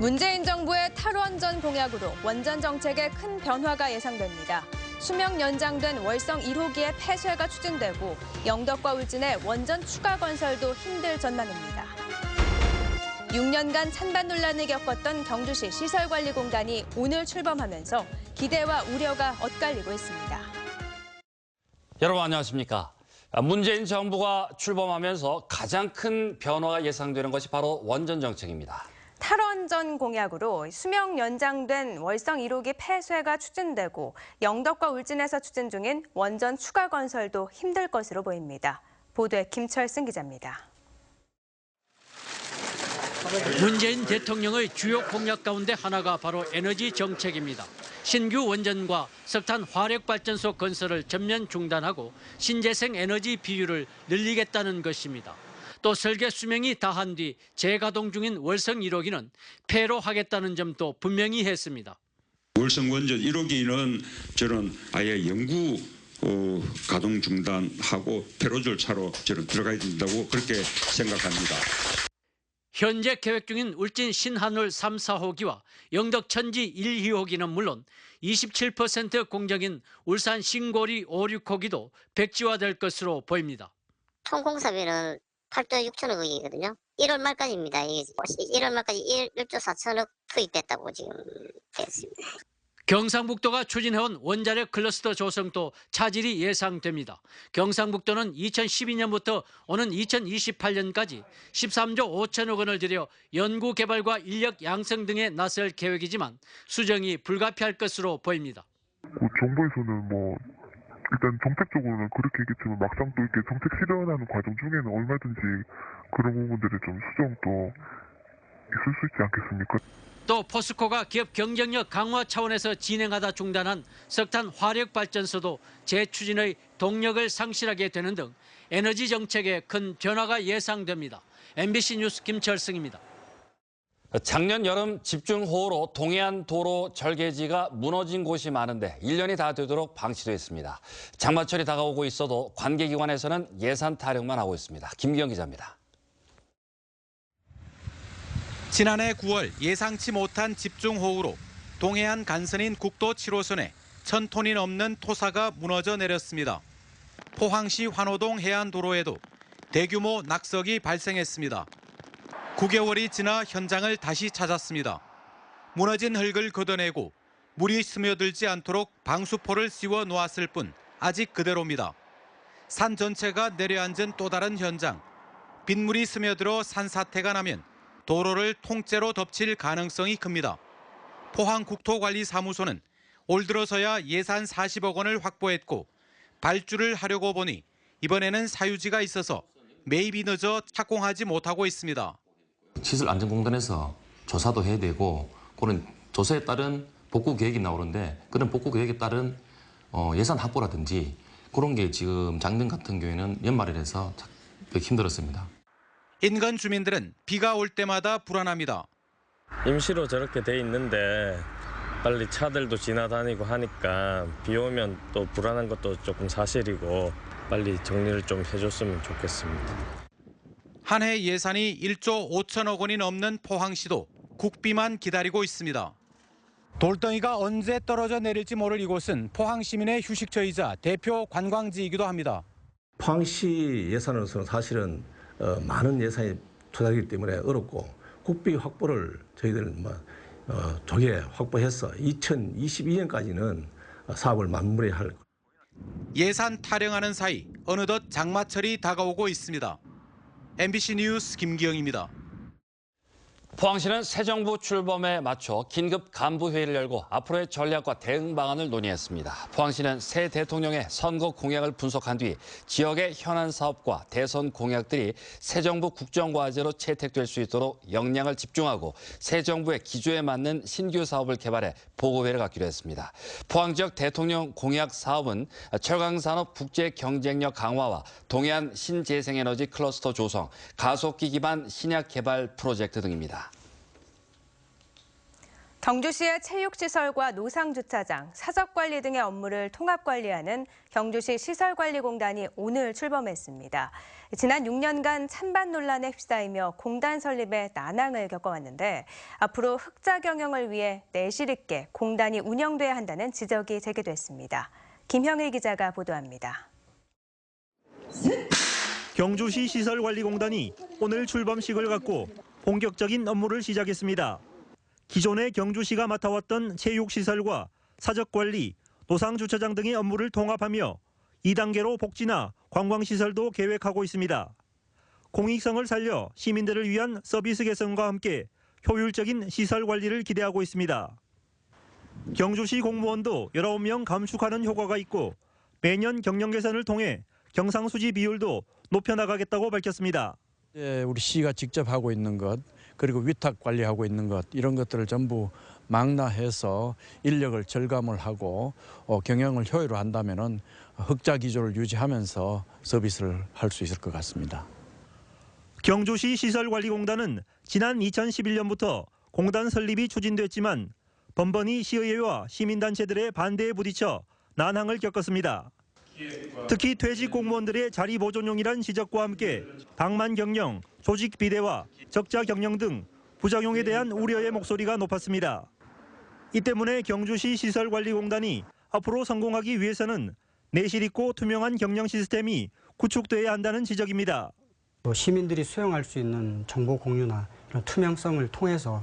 문재인 정부의 탈원전 공약으로 원전 정책에 큰 변화가 예상됩니다. 수명 연장된 월성 1호기의 폐쇄가 추진되고 영덕과 울진의 원전 추가 건설도 힘들 전망입니다. 6년간 찬반 논란을 겪었던 경주시 시설관리공단이 오늘 출범하면서 기대와 우려가 엇갈리고 있습니다. 여러분 안녕하십니까? 문재인 정부가 출범하면서 가장 큰 변화가 예상되는 것이 바로 원전 정책입니다. 탈원전 공약으로 수명 연장된 월성 1호기 폐쇄가 추진되고 영덕과 울진에서 추진 중인 원전 추가 건설도 힘들 것으로 보입니다. 보도에 김철승 기자입니다. 문재인 대통령의 주요 공약 가운데 하나가 바로 에너지 정책입니다. 신규 원전과 석탄 화력발전소 건설을 전면 중단하고 신재생 에너지 비율을 늘리겠다는 것입니다. 또 설계 수명이 다한 뒤 재가동 중인 월성 1호기는 폐로 하겠다는 점도 분명히 했습니다. 월성 원전 1호기는 저는 아예 영구 가동 중단하고 폐로 절차로 저는 들어가야 된다고 그렇게 생각합니다. 현재 계획 중인 울진 신한울 3, 4호기와 영덕 천지 1, 2호기는 물론 27% 공정인 울산 신고리 5, 6호기도 백지화될 것으로 보입니다. 총 공사비는 8조 6천억 원이거든요. 1월 말까지입니다. 1월 말까지 1조 4천억 투입됐다고 지금 됐습니다. 경상북도가 추진해온 원자력 클러스터 조성도 차질이 예상됩니다. 경상북도는 2012년부터 오는 2028년까지 13조 5천억 원을 들여 연구개발과 인력 양성 등에 나설 계획이지만 수정이 불가피할 것으로 보입니다. 정부에서는 일단 정책적으로는 그렇게 했겠지만 막상 또 이렇게 정책 실현하는 과정 중에는 얼마든지 그런 부분들이 좀 수정도 있을 수 있지 않겠습니까? 또 포스코가 기업 경쟁력 강화 차원에서 진행하다 중단한 석탄 화력발전소도 재추진의 동력을 상실하게 되는 등 에너지 정책에 큰 변화가 예상됩니다. MBC 뉴스 김철승입니다. 작년 여름 집중호우로 동해안 도로 절개지가 무너진 곳이 많은데 1년이 다 되도록 방치됐습니다. 장마철이 다가오고 있어도 관계기관에서는 예산 타령만 하고 있습니다. 김기영 기자입니다. 지난해 9월 예상치 못한 집중호우로 동해안 간선인 국도 7호선에 1,000톤이 넘는 토사가 무너져 내렸습니다. 포항시 환호동 해안도로에도 대규모 낙석이 발생했습니다. 9개월이 지나 현장을 다시 찾았습니다. 무너진 흙을 걷어내고 물이 스며들지 않도록 방수포를 씌워 놓았을 뿐 아직 그대로입니다. 산 전체가 내려앉은 또 다른 현장. 빗물이 스며들어 산사태가 나면 도로를 통째로 덮칠 가능성이 큽니다. 포항국토관리사무소는 올 들어서야 예산 40억 원을 확보했고 발주를 하려고 보니 이번에는 사유지가 있어서 매입이 늦어 착공하지 못하고 있습니다. 시설안전공단에서 조사도 해야 되고 그런 조사에 따른 복구 계획이 나오는데 그런 복구 계획에 따른 예산 확보라든지 그런 게 지금 작년 같은 경우에는 연말이라서 힘들었습니다. 인근 주민들은 비가 올 때마다 불안합니다. 임시로 저렇게 돼 있는데 빨리 차들도 지나다니고 하니까 비 오면 또 불안한 것도 조금 사실이고 빨리 정리를 좀 해줬으면 좋겠습니다. 한 해 예산이 1조 5천억 원이 넘는 포항시도 국비만 기다리고 있습니다. 돌덩이가 언제 떨어져 내릴지 모를 이곳은 포항 시민의 휴식처이자 대표 관광지이기도 합니다. 포항시 예산으로서는 사실은 많은 예산이 투자되기 때문에 어렵고 국비 확보를 저희들은 조기에 확보해서 2022년까지는 사업을 마무리할. 예산 타령하는 사이 어느덧 장마철이 다가오고 있습니다. MBC 뉴스 김기영입니다. 포항시는 새 정부 출범에 맞춰 긴급 간부회의를 열고 앞으로의 전략과 대응 방안을 논의했습니다. 포항시는 새 대통령의 선거 공약을 분석한 뒤 지역의 현안 사업과 대선 공약들이 새 정부 국정과제로 채택될 수 있도록 역량을 집중하고 새 정부의 기조에 맞는 신규 사업을 개발해 보고회를 갖기로 했습니다. 포항 지역 대통령 공약 사업은 철강산업 국제 경쟁력 강화와 동해안 신재생에너지 클러스터 조성, 가속기 기반 신약 개발 프로젝트 등입니다. 경주시의 체육시설과 노상주차장, 사적관리 등의 업무를 통합관리하는 경주시 시설관리공단이 오늘 출범했습니다. 지난 6년간 찬반 논란에 휩싸이며 공단 설립에 난항을 겪어왔는데 앞으로 흑자 경영을 위해 내실 있게 공단이 운영돼야 한다는 지적이 제기됐습니다. 김형일 기자가 보도합니다. 경주시 시설관리공단이 오늘 출범식을 갖고 본격적인 업무를 시작했습니다. 기존의 경주시가 맡아왔던 체육시설과 사적관리, 노상주차장 등의 업무를 통합하며 2단계로 복지나 관광시설도 계획하고 있습니다. 공익성을 살려 시민들을 위한 서비스 개선과 함께 효율적인 시설 관리를 기대하고 있습니다. 경주시 공무원도 19명 감축하는 효과가 있고 매년 경영 개선을 통해 경상수지 비율도 높여나가겠다고 밝혔습니다. 우리 시가 직접 하고 있는 것, 그리고 위탁 관리하고 있는 것, 이런 것들을 전부 망라해서 인력을 절감을 하고 경영을 효율화한다면은 흑자 기조를 유지하면서 서비스를 할 수 있을 것 같습니다. 경주시 시설관리공단은 지난 2011년부터 공단 설립이 추진됐지만 번번이 시의회와 시민단체들의 반대에 부딪혀 난항을 겪었습니다. 특히 퇴직 공무원들의 자리 보존용이란 지적과 함께 방만 경영, 조직 비대화, 적자 경영 등 부작용에 대한 우려의 목소리가 높았습니다. 이 때문에 경주시 시설관리공단이 앞으로 성공하기 위해서는 내실 있고 투명한 경영 시스템이 구축돼야 한다는 지적입니다. 시민들이 수용할 수 있는 정보 공유나 이런 투명성을 통해서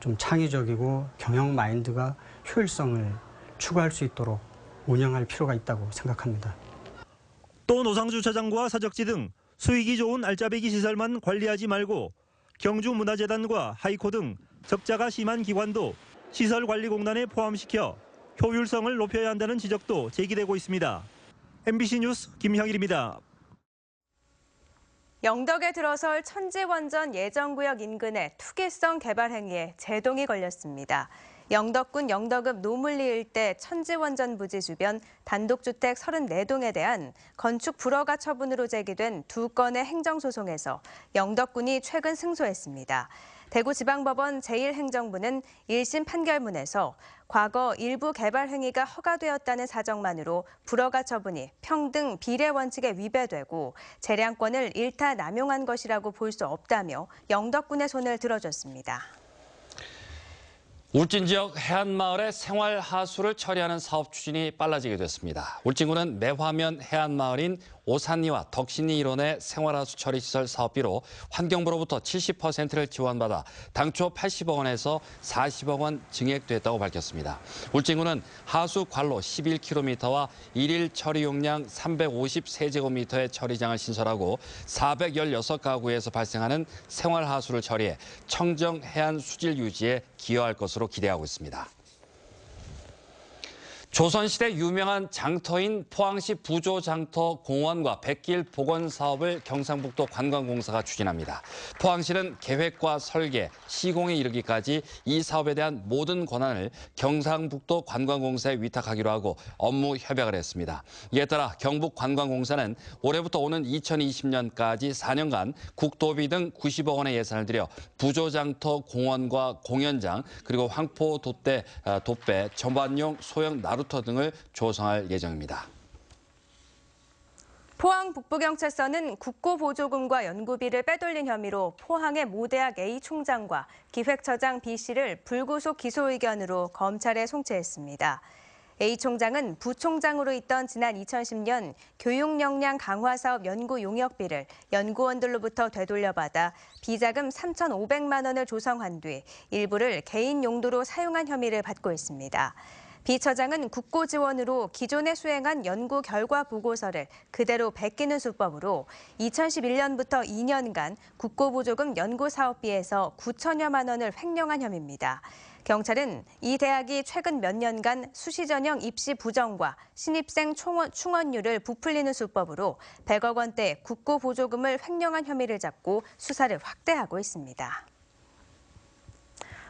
좀 창의적이고 경영 마인드가 효율성을 추구할 수 있도록 운영할 필요가 있다고 생각합니다. 또 노상주차장과 사적지 등 수익이 좋은 알짜배기 시설만 관리하지 말고 경주문화재단과 하이코 등 적자가 심한 기관도 시설관리공단에 포함시켜 효율성을 높여야 한다는 지적도 제기되고 있습니다. MBC 뉴스 김형일입니다. 영덕에 들어설 천지원전 예정구역 인근의 투기성 개발 행위에 제동이 걸렸습니다. 영덕군 영덕읍 노물리 일대 천지원전 부지 주변 단독주택 34동에 대한 건축 불허가 처분으로 제기된 2건의 행정소송에서 영덕군이 최근 승소했습니다. 대구지방법원 제1행정부는 1심 판결문에서 과거 일부 개발 행위가 허가되었다는 사정만으로 불허가 처분이 평등 비례 원칙에 위배되고 재량권을 일타 남용한 것이라고 볼 수 없다며 영덕군의 손을 들어줬습니다. 울진 지역 해안마을의 생활하수를 처리하는 사업 추진이 빨라지게 됐습니다. 울진군은 매화면 해안마을인 오산리와 덕신리 일원의 생활하수 처리시설 사업비로 환경부로부터 70%를 지원받아 당초 80억 원에서 40억 원 증액됐다고 밝혔습니다. 울진군은 하수 관로 11km와 일일 처리 용량 350세제곱미터의 처리장을 신설하고 416가구에서 발생하는 생활하수를 처리해 청정 해안 수질 유지에 기여할 것으로 기대하고 있습니다. 조선시대 유명한 장터인 포항시 부조장터 공원과 백길 복원 사업을 경상북도 관광공사가 추진합니다. 포항시는 계획과 설계, 시공에 이르기까지 이 사업에 대한 모든 권한을 경상북도 관광공사에 위탁하기로 하고 업무 협약을 했습니다. 이에 따라 경북관광공사는 올해부터 오는 2020년까지 4년간 국도비 등 90억 원의 예산을 들여 부조장터 공원과 공연장 그리고 황포 돛배, 전반용 소형 나루터 등을 조성할 예정입니다. 포항 북부경찰서는 국고보조금과 연구비를 빼돌린 혐의로 포항의 모대학 A 총장과 기획처장 B 씨를 불구속 기소 의견으로 검찰에 송치했습니다. A 총장은 부총장으로 있던 지난 2010년 교육 역량 강화 사업 연구 용역비를 연구원들로부터 되돌려받아 비자금 3,500만 원을 조성한 뒤 일부를 개인 용도로 사용한 혐의를 받고 있습니다. B 처장은 국고 지원으로 기존에 수행한 연구 결과 보고서를 그대로 베끼는 수법으로 2011년부터 2년간 국고보조금 연구사업비에서 9천여만 원을 횡령한 혐의입니다. 경찰은 이 대학이 최근 몇 년간 수시 전형 입시 부정과 신입생 충원율을 부풀리는 수법으로 100억 원대 국고보조금을 횡령한 혐의를 잡고 수사를 확대하고 있습니다.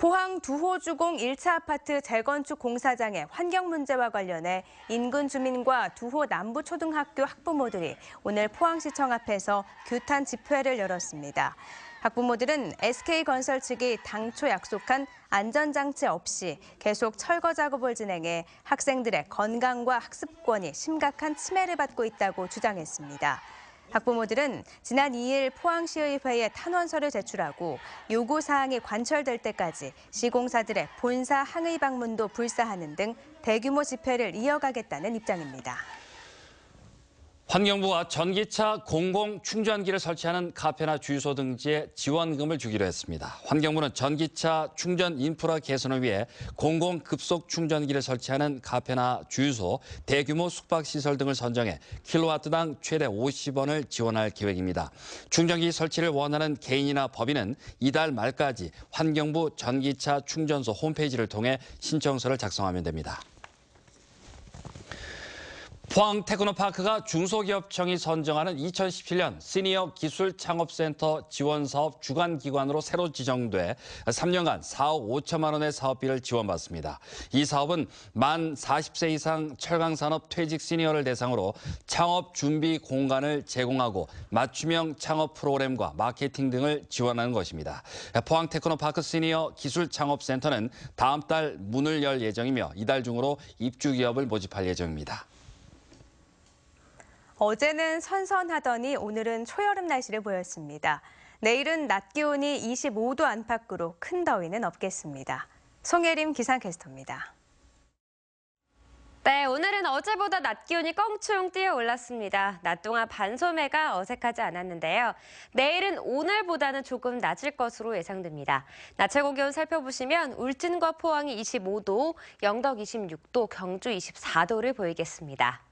포항 두호주공 1차 아파트 재건축 공사장의 환경 문제와 관련해 인근 주민과 두호 남부초등학교 학부모들이 오늘 포항시청 앞에서 규탄 집회를 열었습니다. 학부모들은 SK건설 측이 당초 약속한 안전장치 없이 계속 철거 작업을 진행해 학생들의 건강과 학습권이 심각한 침해를 받고 있다고 주장했습니다. 학부모들은 지난 2일 포항시의회에 탄원서를 제출하고 요구사항이 관철될 때까지 시공사들의 본사 항의 방문도 불사하는 등 대규모 집회를 이어가겠다는 입장입니다. 환경부가 전기차 공공 충전기를 설치하는 카페나 주유소 등지에 지원금을 주기로 했습니다. 환경부는 전기차 충전 인프라 개선을 위해 공공 급속 충전기를 설치하는 카페나 주유소, 대규모 숙박시설 등을 선정해 킬로와트당 최대 50원을 지원할 계획입니다. 충전기 설치를 원하는 개인이나 법인은 이달 말까지 환경부 전기차 충전소 홈페이지를 통해 신청서를 작성하면 됩니다. 포항 테크노파크가 중소기업청이 선정하는 2017년 시니어 기술 창업센터 지원사업 주관기관으로 새로 지정돼 3년간 4억 5천만 원의 사업비를 지원받습니다. 이 사업은 만 40세 이상 철강산업 퇴직 시니어를 대상으로 창업 준비 공간을 제공하고 맞춤형 창업 프로그램과 마케팅 등을 지원하는 것입니다. 포항 테크노파크 시니어 기술 창업센터는 다음 달 문을 열 예정이며 이달 중으로 입주 기업을 모집할 예정입니다. 어제는 선선하더니 오늘은 초여름 날씨를 보였습니다. 내일은 낮 기온이 25도 안팎으로 큰 더위는 없겠습니다. 송예림 기상캐스터입니다. 네, 오늘은 어제보다 낮 기온이 껑충 뛰어 올랐습니다. 낮 동안 반소매가 어색하지 않았는데요. 내일은 오늘보다는 조금 낮을 것으로 예상됩니다. 낮 최고 기온 살펴보시면 울진과 포항이 25도, 영덕 26도, 경주 24도를 보이겠습니다.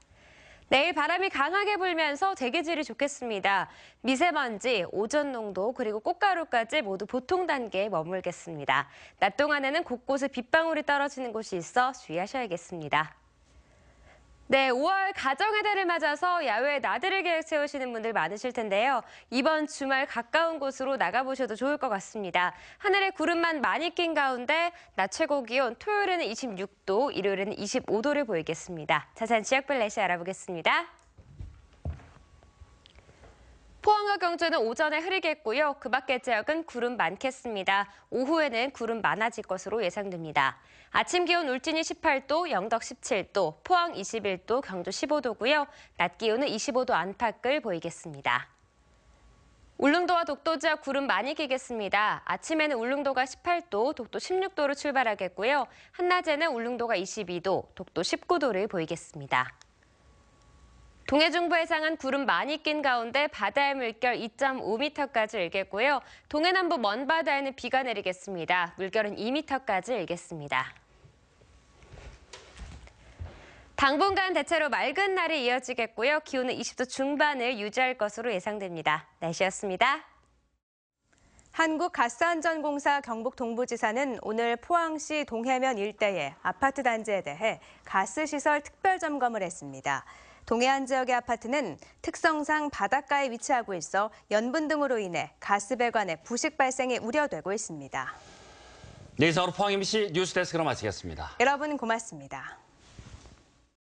내일 바람이 강하게 불면서 대기질이 좋겠습니다. 미세먼지, 오존 농도, 그리고 꽃가루까지 모두 보통 단계에 머물겠습니다. 낮 동안에는 곳곳에 빗방울이 떨어지는 곳이 있어 주의하셔야겠습니다. 네, 5월 가정의 달을 맞아서 야외에 나들이 계획 세우시는 분들 많으실 텐데요. 이번 주말 가까운 곳으로 나가보셔도 좋을 것 같습니다. 하늘에 구름만 많이 낀 가운데 낮 최고 기온 토요일에는 26도, 일요일에는 25도를 보이겠습니다. 자세한 지역별 날씨 알아보겠습니다. 포항과 경주는 오전에 흐리겠고요. 그 밖의 지역은 구름 많겠습니다. 오후에는 구름 많아질 것으로 예상됩니다. 아침 기온 울진이 18도, 영덕 17도, 포항 21도, 경주 15도고요. 낮 기온은 25도 안팎을 보이겠습니다. 울릉도와 독도 지역 구름 많이 끼겠습니다. 아침에는 울릉도가 18도, 독도 16도로 출발하겠고요. 한낮에는 울릉도가 22도, 독도 19도를 보이겠습니다. 동해 중부 해상은 구름 많이 낀 가운데 바다의 물결 2.5m까지 일겠고요. 동해 남부 먼 바다에는 비가 내리겠습니다. 물결은 2m까지 일겠습니다. 당분간 대체로 맑은 날이 이어지겠고요. 기온은 20도 중반을 유지할 것으로 예상됩니다. 날씨였습니다. 한국가스안전공사 경북 동부지사는 오늘 포항시 동해면 일대의 아파트 단지에 대해 가스시설 특별 점검을 했습니다. 동해안 지역의 아파트는 특성상 바닷가에 위치하고 있어 연분 등으로 인해 가스 배관의 부식 발생이 우려되고 있습니다. 네, 이상으로 포항 MBC 뉴스데스크로 마치겠습니다. 여러분 고맙습니다.